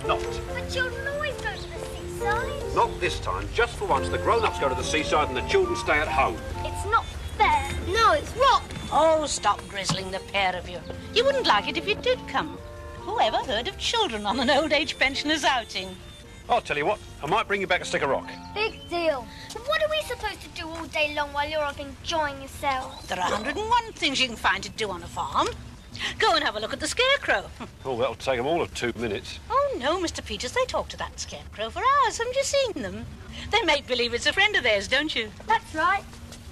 not. But children always go to the seaside. Not this time. Just for once, the grown-ups go to the seaside and the children stay at home. It's not fair. No, it's wrong. Oh, stop grizzling, the pair of you. You wouldn't like it if you did come. Who ever heard of children on an old age pensioners' outing? I'll tell you what, I might bring you back a stick of rock. Big deal. What are we supposed to do all day long while you're off enjoying yourselves? There are 101 things you can find to do on a farm. Go and have a look at the scarecrow. Oh, that'll take them all of 2 minutes. Oh, no, Mr. Peters, they talk to that scarecrow for hours. Haven't you seen them? They make believe it's a friend of theirs, don't you? That's right.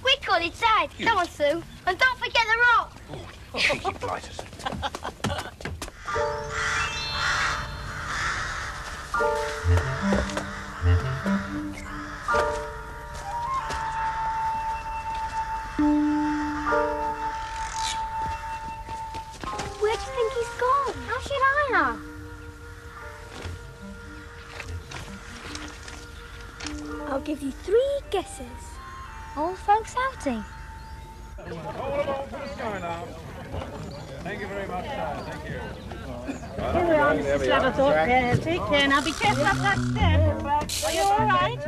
We call it Dad. Come on, Sue. And don't forget the rock. Oh, cheeky blighters. Where do you think he's gone? How should I know? I'll give you 3 guesses. Old folks outing. All along for the sky now. Thank you very much, sir. Thank you. Here we are, Mrs. Slabberthorpe. Yeah, take care. Now be careful up that step. Are you all right?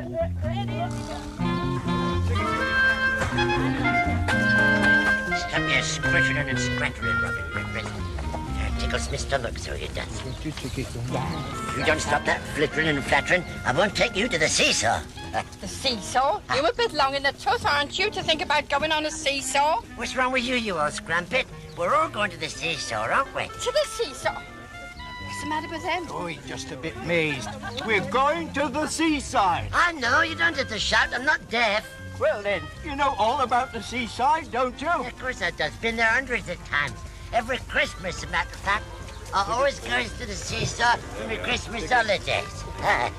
Stop your scrittering and sprattering, Robin Redbreast. Tickles my stomach, so it does. If you don't stop that flittering and flattering, I won't take you to the seesaw. The seesaw? You're a bit long in the tooth, aren't you, to think about going on a seesaw? What's wrong with you, you old scrumpet? We're all going to the seesaw, aren't we? To the seesaw? What's the matter with them? Oh, just a bit mazed. We're going to the seaside. I know, you don't have to shout. I'm not deaf. Well, then, you know all about the seaside, don't you? Yeah, of course I does. Been there hundreds of times. Every Christmas, as a matter of fact. I always goes to the seesaw for my Christmas holidays. Right,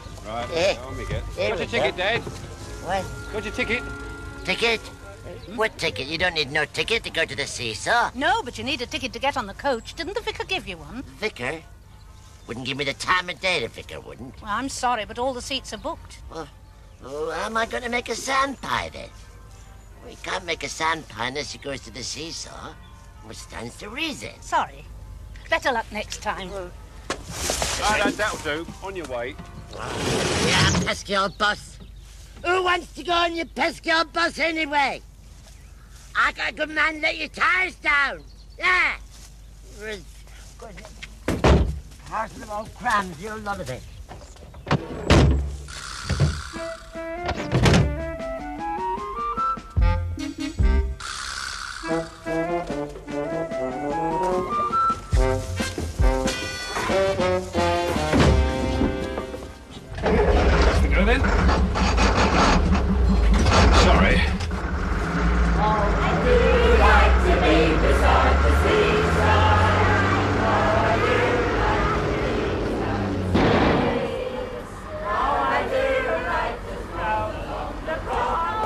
let me get. Got your ticket, Dad? What? Got your ticket? Ticket? What ticket? You don't need no ticket to go to the seesaw. No, but you need a ticket to get on the coach. Didn't the vicar give you one? Vicar? Wouldn't give me the time of day, the vicar wouldn't. Well, I'm sorry, but all the seats are booked. Well, how am I going to make a sand pie, then? We can't make a sand pie unless he goes to the seesaw. Which stands to reason. Sorry. Better luck next time. Right, that'll do. On your way. Yeah, pesky old boss. Who wants to go on your pesky old bus anyway? I got a good man, let your tires down. Yeah. Parcel of old crams, you're a lot of it. Go then. Sorry. I do like to be beside the seaside. I do like to be beside the seaside. I do like to stroll along the promenade.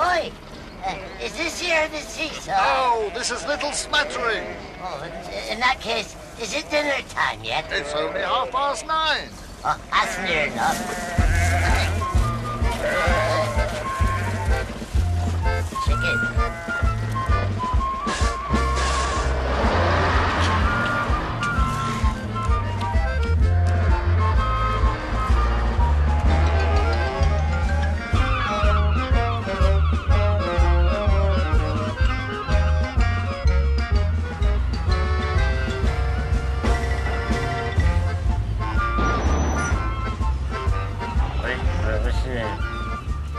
Oi! Is this here the seesaw? Oh, this is Little Smattering. Oh, in that case, is it dinner time yet? It's only 9:30. Oh, that's near enough. Chicken.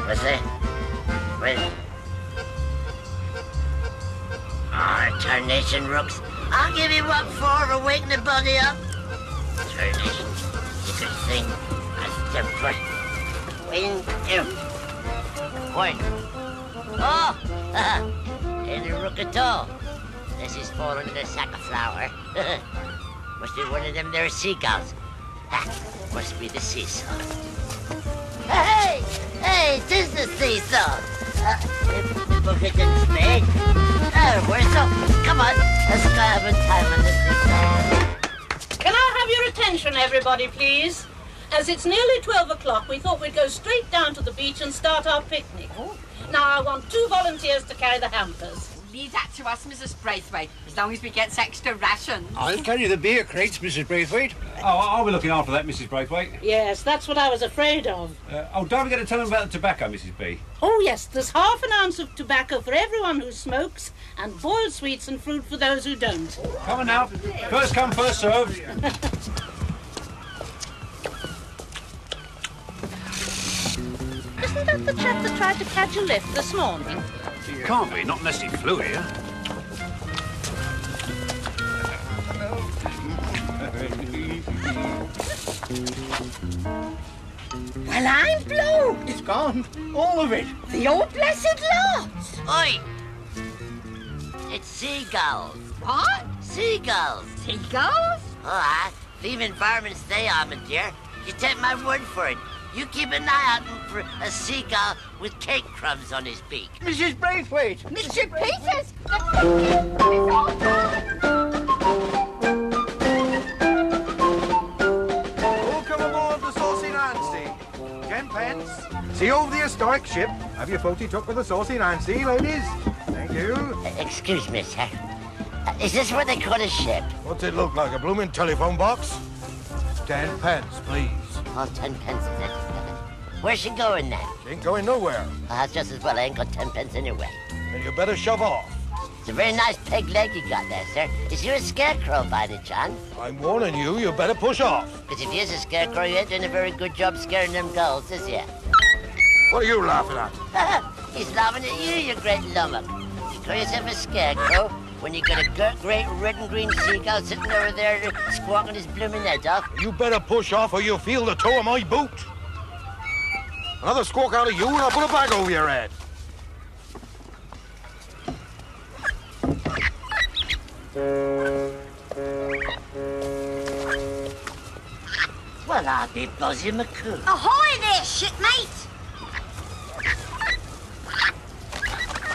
What's that? What? Oh, tarnation rooks. I'll give you what for waking the body up. Tarnation, you could sing a step for wing two. Point. Oh! Ain't a rook at all. This is falling in a sack of flour. Must be one of them there seagulls. Must be the seesaw. Hey! Hey, 'tis the seesaw. The bucket and spade. there, Worzel. Come on, let's go have a time on the seaside. Can I have your attention, everybody, please? As it's nearly 12 o'clock, we thought we'd go straight down to the beach and start our picnic. Now, I want 2 volunteers to carry the hampers. Leave that to us, Mrs. Braithwaite, as long as we get extra rations. I'll carry the beer crates, Mrs. Braithwaite. Oh, I'll be looking after that, Mrs. Braithwaite. Yes, that's what I was afraid of. Don't forget to tell them about the tobacco, Mrs. B. Oh, yes, there's half an ounce of tobacco for everyone who smokes and boiled sweets and fruit for those who don't. Come on now. First come, first served. Isn't that the chap that tried to catch a lift this morning? Can't be, not unless he flew here. Well, I'm blowed. It's gone. All of it. The old blessed lot. Oi! It's seagulls. What? Seagulls. Seagulls? Oh, leaving varmints they are, my dear. You take my word for it. You keep an eye out for a seagull with cake crumbs on his beak. Mrs. Braithwaite. Mr. Peters! All come aboard the Saucy Nancy. 10 pence. See over the historic ship. Have your photo took with the Saucy Nancy, ladies. Thank you. Excuse me, sir. Is this what they call a ship? What's it look like, a blooming telephone box? 10 pence, please. Oh, 10 pence is it? Where's she going then? She ain't going nowhere. Just as well I ain't got 10 pence anyway. And you better shove off. It's a very nice peg leg you got there, sir. Is you a scarecrow by any chance? I'm warning you, you better push off. Because if you is a scarecrow, you ain't doing a very good job scaring them gulls, is you? What are you laughing at? He's laughing at you, you great lummox. You call yourself a scarecrow when you got a great red and green seagull sitting over there squawking his blooming head off? You better push off or you'll feel the toe of my boot. Another squawk out of you and I'll put a bag over your head. Well, I'll be buzzing my coo. Ahoy there, shipmate!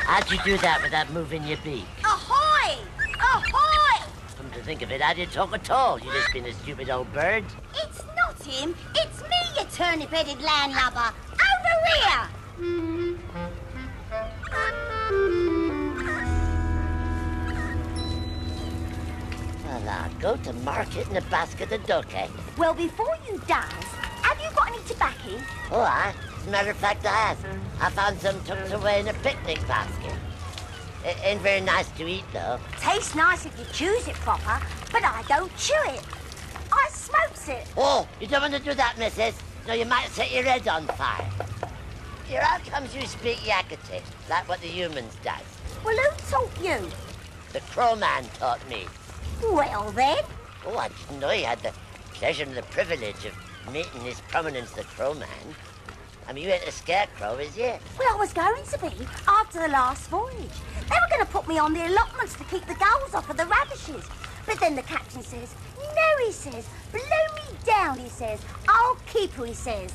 How'd you do that without moving your beak? Ahoy! Ahoy! Come to think of it, I didn't talk at all. You just been a stupid old bird. It's not him. It's me, you turnip-headed landlubber. Over here! Well, I'll go to market in a basket of duck eggs. Well, before you does, have you got any tobacco? Oh, as a matter of fact, I have. I found some tucked away in a picnic basket. It ain't very nice to eat, though. Tastes nice if you choose it proper, but I don't chew it. I smokes it. Oh, you don't want to do that, missus. No, you might set your head on fire. Here, how comes you speak Yakety, like what the humans does? Well, who taught you? The Crow Man taught me. Well, then. Oh, I didn't know you had the pleasure and the privilege of meeting His Prominence, the Crow Man. I mean, you ain't a scarecrow, is you? Well, I was going to be after the last voyage. They were going to put me on the allotments to keep the gulls off of the radishes. But then the captain says, no, he says, blow me down, he says. I'll keep her, he says.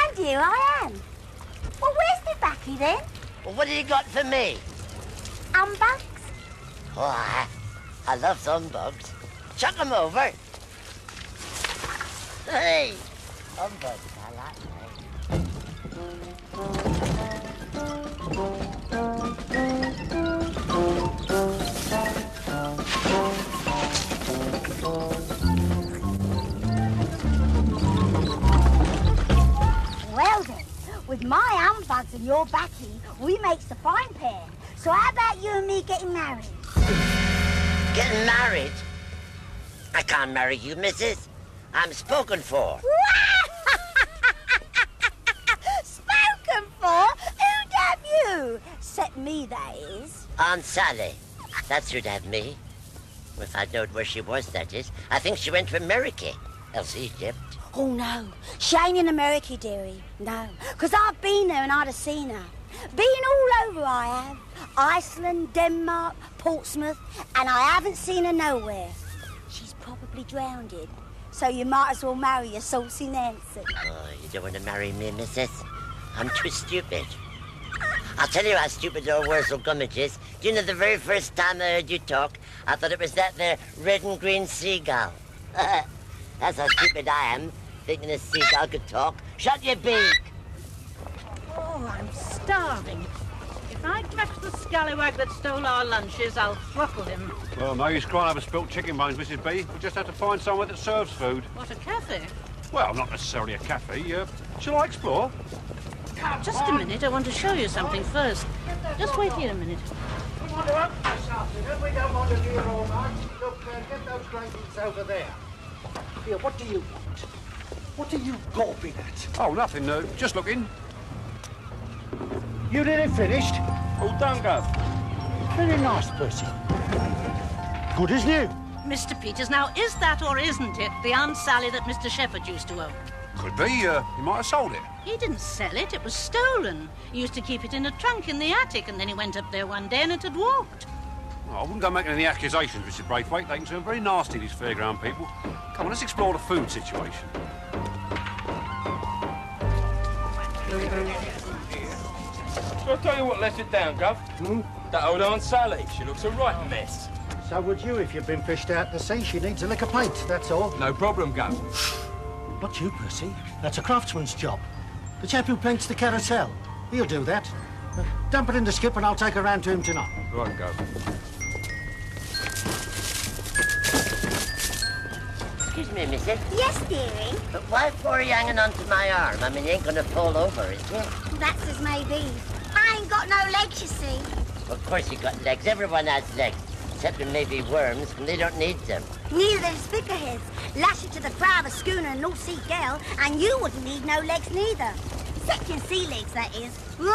And here I am. Well, where's the backy then? Well, what have you got for me? Humbugs? Oh, I love humbugs. Chuck 'em over. Hey, humbugs, I like them. Well then, with my humbugs and your backy, we makes a fine pair. So how about you and me getting married? Getting married? I can't marry you, missus. I'm spoken for. Spoken for? Who'd have you? Except me, that is. Aunt Sally. That's who'd have me. If I'd known where she was, that is. I think she went to America, else Egypt. Oh, no. She ain't in America, dearie. No. 'Cause I've been there and I'd have seen her. Been all over, I have. Iceland, Denmark, Portsmouth, and I haven't seen her nowhere. She's probably drowned. So you might as well marry a Saucy Nancy. Oh, you don't want to marry me, missus? I'm too stupid. I'll tell you how stupid old Worzel Gummidge is. Do you know the very first time I heard you talk, I thought it was that there red and green seagull. That's how stupid I am, thinking a seagull could talk. Shut your beak! Oh, I'm starving. If I catch the scallywag that stole our lunches, I'll throttle him. Well, no use crying over spilt chicken bones, Mrs. B. We just have to find somewhere that serves food. What, a cafe? Well, not necessarily a cafe. Shall I explore? Just a minute, I want to show you something first. Just wait here a minute. We want to open this afternoon. We don't want to be here all night. Look, get those grapes over there. Here, what do you want? What are you gawping at? Oh, nothing. Just looking. You nearly finished? Oh, don't go. Very nice, Percy. Good as new. Mr. Peters, now is that or isn't it the Aunt Sally that Mr. Shepherd used to own? Could be. He might have sold it. He didn't sell it, it was stolen. He used to keep it in a trunk in the attic, and then he went up there one day and it had walked. Oh, I wouldn't go making any accusations, Mrs. Braithwaite. They can turn very nasty, these fairground people. Come on, let's explore the food situation. I'll tell you what lets it down, Gov. That old Aunt Sally. She looks a right mess. So would you if you'd been fished out to sea. She needs a lick of paint, that's all. No problem, Gov. Not you, Percy. That's a craftsman's job. The chap who paints the carousel. He'll do that. Dump it in the skip and I'll take her round to him tonight. Go on, Gov. Excuse me, missus. Yes, dearie. But why for you hanging onto my arm? I mean, you ain't gonna fall over, is you? That's as may be. I ain't got no legs, you see. Of course you got legs. Everyone has legs. Except for maybe worms, and they don't need them. Neither them spickerheads. Lash it to the prow of a schooner and North Sea gale, and you wouldn't need no legs neither. Except your sea legs, that is. Well,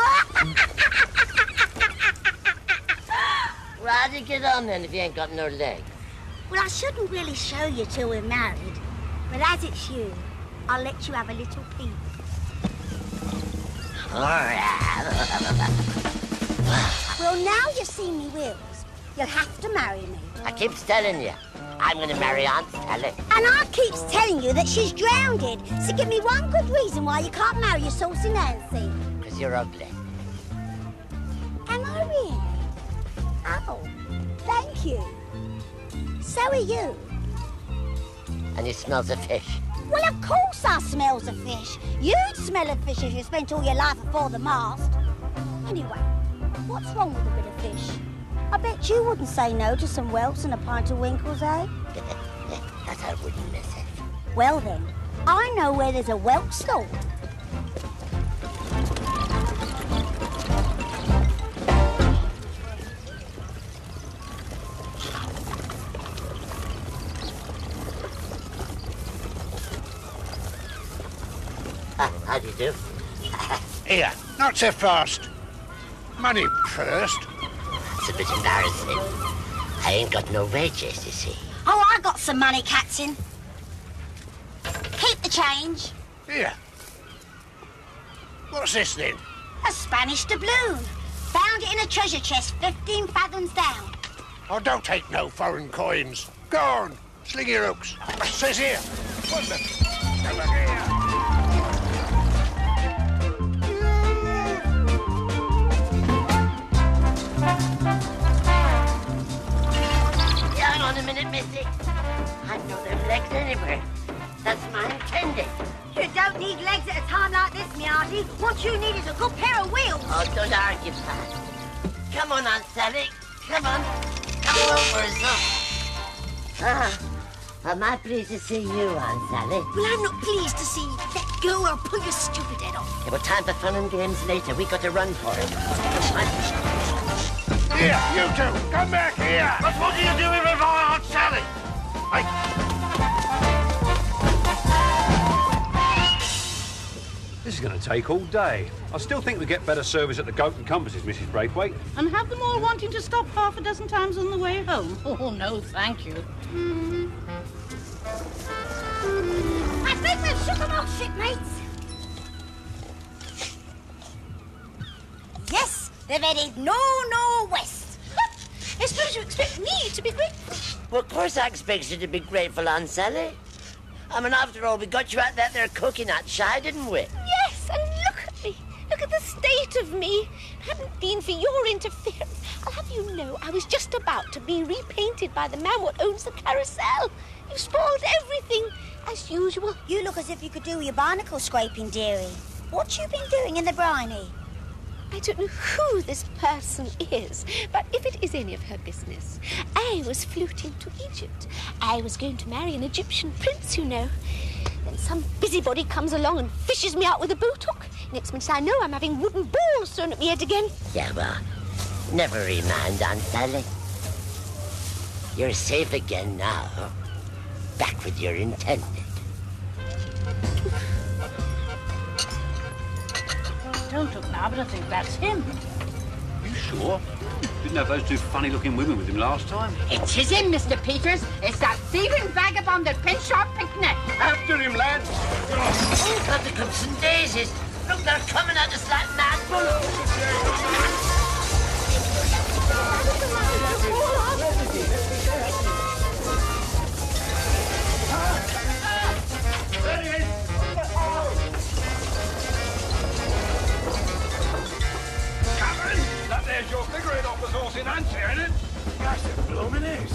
how'd you get on then if you ain't got no legs? Well, I shouldn't really show you till we're married. But as it's you, I'll let you have a little peek. All right. Well, now you've seen me wills, you'll have to marry me. I keep telling you, I'm gonna marry Aunt Sally. And I keeps telling you that she's drowned. So give me one good reason why you can't marry your Saucy Nancy. Because you're ugly. Am I really? Oh, thank you. So are you. And you smells of fish. Well, of course I smells of fish. You'd smell of fish if you spent all your life afore the mast. Anyway, what's wrong with a bit of fish? I bet you wouldn't say no to some whelks and a pint of winkles, eh? That I wouldn't miss it. Well then, I know where there's a whelk stall. How do you do? Here, not so fast. Money first. It's a bit embarrassing. I ain't got no wages, you see. Oh, I got some money, Captain. Keep the change. Here. What's this then? A Spanish doubloon. Found it in a treasure chest 15 fathoms down. Oh, don't take no foreign coins. Go on, sling your hooks. Says here. What the... Come on here. Hang on a minute, missy. I know them legs anywhere. That's my intended. You don't need legs at a time like this, me hearty. What you need is a good pair of wheels. Oh, don't argue, Pat. Come on, Aunt Sally. Come on. Come on, Worzel. Am I pleased to see you, Aunt Sally? Well, I'm not pleased to see you. Let go or I'll pull your stupid head off. Yeah, well, time for fun and games later. We got to run for it. Here, you two, come back here. But what are you doing with my Aunt Sally? This is going to take all day. I still think we get better service at the Goat and Compasses, Mrs. Braithwaite. And have them all wanting to stop half a dozen times on the way home. Oh, no, thank you. I think we've shook them off, shipmates. Yes, they've headed north-northwest. I suppose you expect me to be grateful. Well, of course I expect you to be grateful, Aunt Sally. I mean, after all, we got you out there cooking at shy, didn't we? Yes, and look at me. Look at the state bit of me. Hadn't been for your interference, I'll have you know I was just about to be repainted by the man what owns the carousel. You spoiled everything, as usual. You look as if you could do with your barnacle scraping, dearie. What you been doing in the briny? I don't know who this person is, but if it is any of her business, I was fluting to Egypt. I was going to marry an Egyptian prince, you know. Then some busybody comes along and fishes me out with a boot hook. Next minute I know I'm having wooden balls thrown at me head again. Yeah, well, never mind, Aunt Sally. You're safe again now. Back with your intended. Don't look now, but I think that's him. You sure? Didn't have those two funny-looking women with him last time. It is him, Mr. Peters. It's that thieving vagabond at Penshaw Picnic. After him, lads. Oh, God, the cups and daisies. Look, they're coming at us like mad bullets. That there's your figurehead off the Saucy, ain't it? Yes, it blooming is.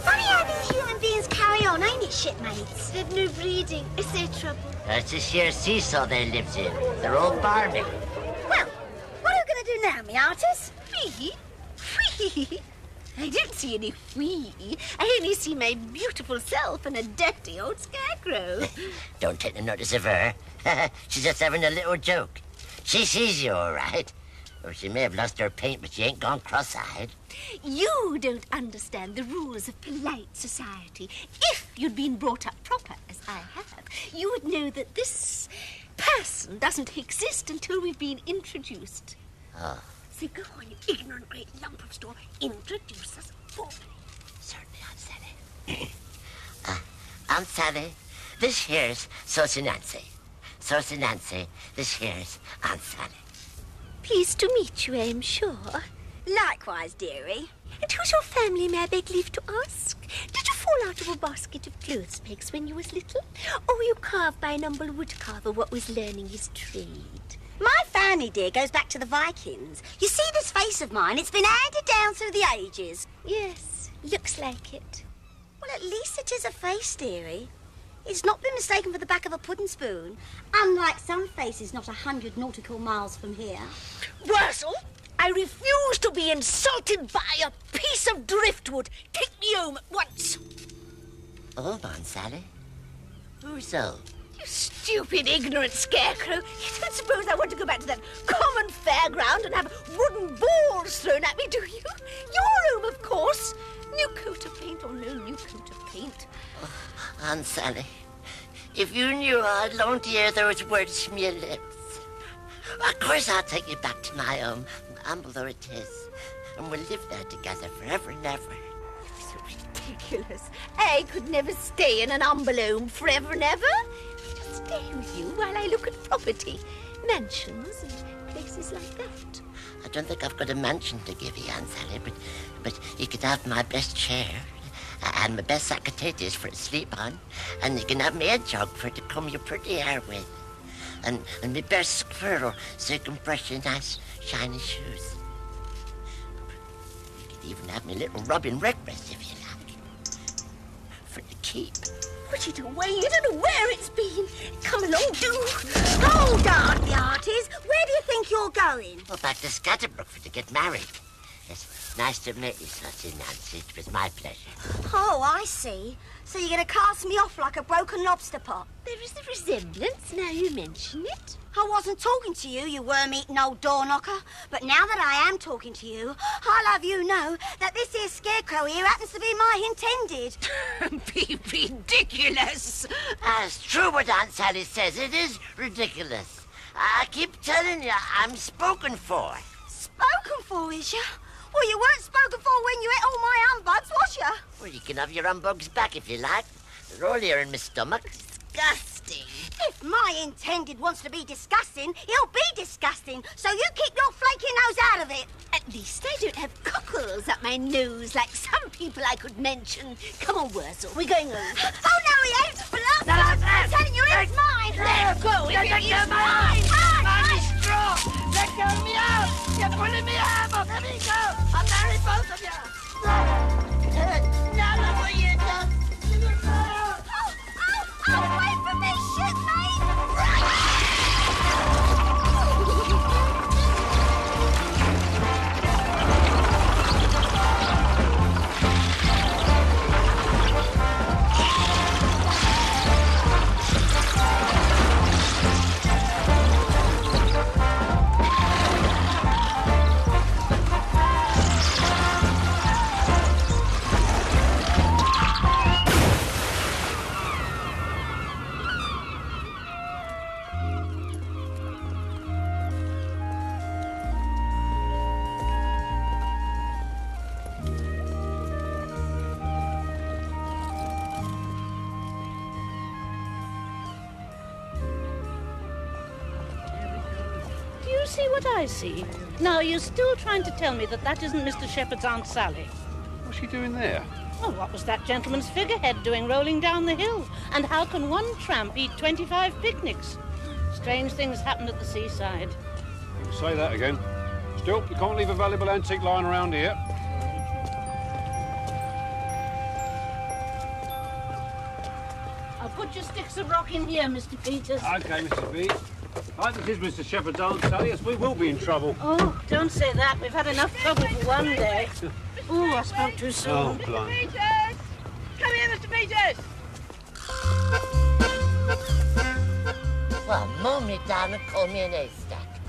Funny how these human beings carry on, ain't it, shipmates? They've no breeding. Is there trouble? That's the sheer seesaw they lives in. They're all barmy. Well, what are you going to do now, me artist? Free? Free? I don't see any free. I only see my beautiful self and a dirty old scarecrow. Don't take no notice of her. She's just having a little joke. She sees you all right. Or she may have lost her paint, but she ain't gone cross-eyed. You don't understand the rules of polite society. If you'd been brought up proper, as I have, you would know that this person doesn't exist until we've been introduced. Oh, So go on, you ignorant great lump of straw. Introduce us formally. certainly, Aunt Sally. Aunt Sally, this here's Saucy Nancy. Saucy Nancy, this here's Aunt Sally. Pleased to meet you, I'm sure. Likewise, dearie. And who's your family, may I beg leave to ask? Did you fall out of a basket of clothes pegs when you was little? Or were you carved by an humble woodcarver what was learning his trade? My family, dear, goes back to the Vikings. You see this face of mine? It's been handed down through the ages. Yes, looks like it. Well, at least it is a face, dearie. It's not been mistaken for the back of a pudding spoon, unlike some faces not 100 nautical miles from here. Worzel, I refuse to be insulted by a piece of driftwood. Take me home at once. Hold on, Sally. Worzel. You stupid, ignorant scarecrow. You don't suppose I want to go back to that common fairground and have wooden balls thrown at me, do you? Your home, of course. New coat of paint or no new coat of paint. Aunt Sally, if you knew I'd long to hear those words from your lips. Of course I'll take you back to my home, humble though it is, and we'll live there together forever and ever. So ridiculous. I could never stay in an humble home forever and ever. I'll just stay with you while I look at property, mansions and places like that. I don't think I've got a mansion to give you, Aunt Sally, but you could have my best chair and my best sack of potatoes for to sleep on, and you can have my hedgehog for to comb your pretty hair with, and my best squirrel so you can brush your nice shiny shoes. You could even have my little Robin Redbreast if you like, for to keep. Put it away. You don't know where it's been. Come along, do. Hold on, the artist. Where do you think you're going? Well, back to Scatterbrook for to get married. Yes, nice to meet you, Saucy Nancy. It was my pleasure. Oh, I see. So you're going to cast me off like a broken lobster pot? There is a resemblance now you mention it. I wasn't talking to you, you worm-eating old door knocker. But now that I am talking to you, I'll have you know that this here scarecrow here happens to be my intended. Be ridiculous. It's true what Aunt Sally says. It is ridiculous. I keep telling you, I'm spoken for. Spoken for, is ya? Well, you weren't spoken for when you ate all my humbugs, was ya? Well, you can have your humbugs back if you like. They're all here in my stomach. Disgusting. disgusting. If my intended wants to be disgusting, he'll be disgusting. So you keep your flaky nose out of it. At least I don't have cockles up my nose like some people I could mention. Come on, Worzel, we're going home. Oh, no, he ain't. I'm telling you, it's mine. Let go, It's mine. Mine is straw! Let go of me out! You're pulling me out! Let me go! I'll marry both of you! Now look what you've done! Oh, wait for me, Do you see what I see? Now, you're still trying to tell me that that isn't Mr. Shepherd's Aunt Sally. What's she doing there? Well, what was that gentleman's figurehead doing rolling down the hill? And how can one tramp eat 25 picnics? Strange things happen at the seaside. Say that again. Still, you can't leave a valuable antique lying around here. I'll put your sticks of rock in here, Mr. Peters. OK, Mr. B. I think this is Mr. Shepherd's Aunt Sally, yes, we will be in trouble. Oh, don't say that. We've had enough trouble for one day. Oh, I spoke too soon. Oh, blimey. Peters! Come here, Mr. Peters! Well, mow me down and call me an haystack.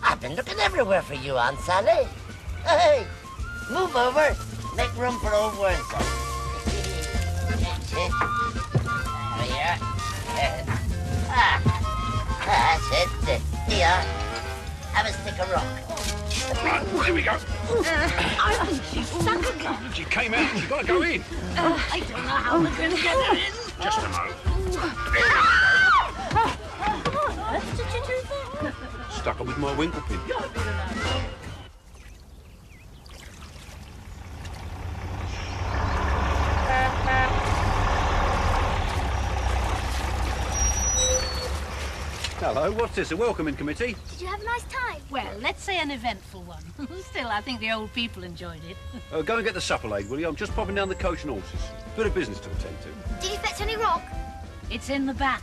I've been looking everywhere for you, Aunt Sally. Hey, move over. Make room for old Worzel. There we are. That's it. Here, have a stick of rock. Right, here we go. I think she's stuck again. She came out, she's got to go in. I don't know how we're going to get her in. Just a moment. What did you do there? Stuck her with my winkle pin. Hello, what's this, a welcoming committee? Did you have a nice time? Well, let's say an eventful one. Still, I think the old people enjoyed it. Go and get the supper laid, will you? I'm just popping down the Coach and Horses. Bit of business to attend to. Did you fetch any rock? It's in the back.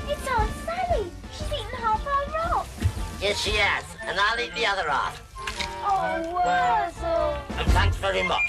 It's Aunt Sally. She's eaten half our rock. Yes, she has, and I'll eat the other half. Oh, Worzel. And thanks very much.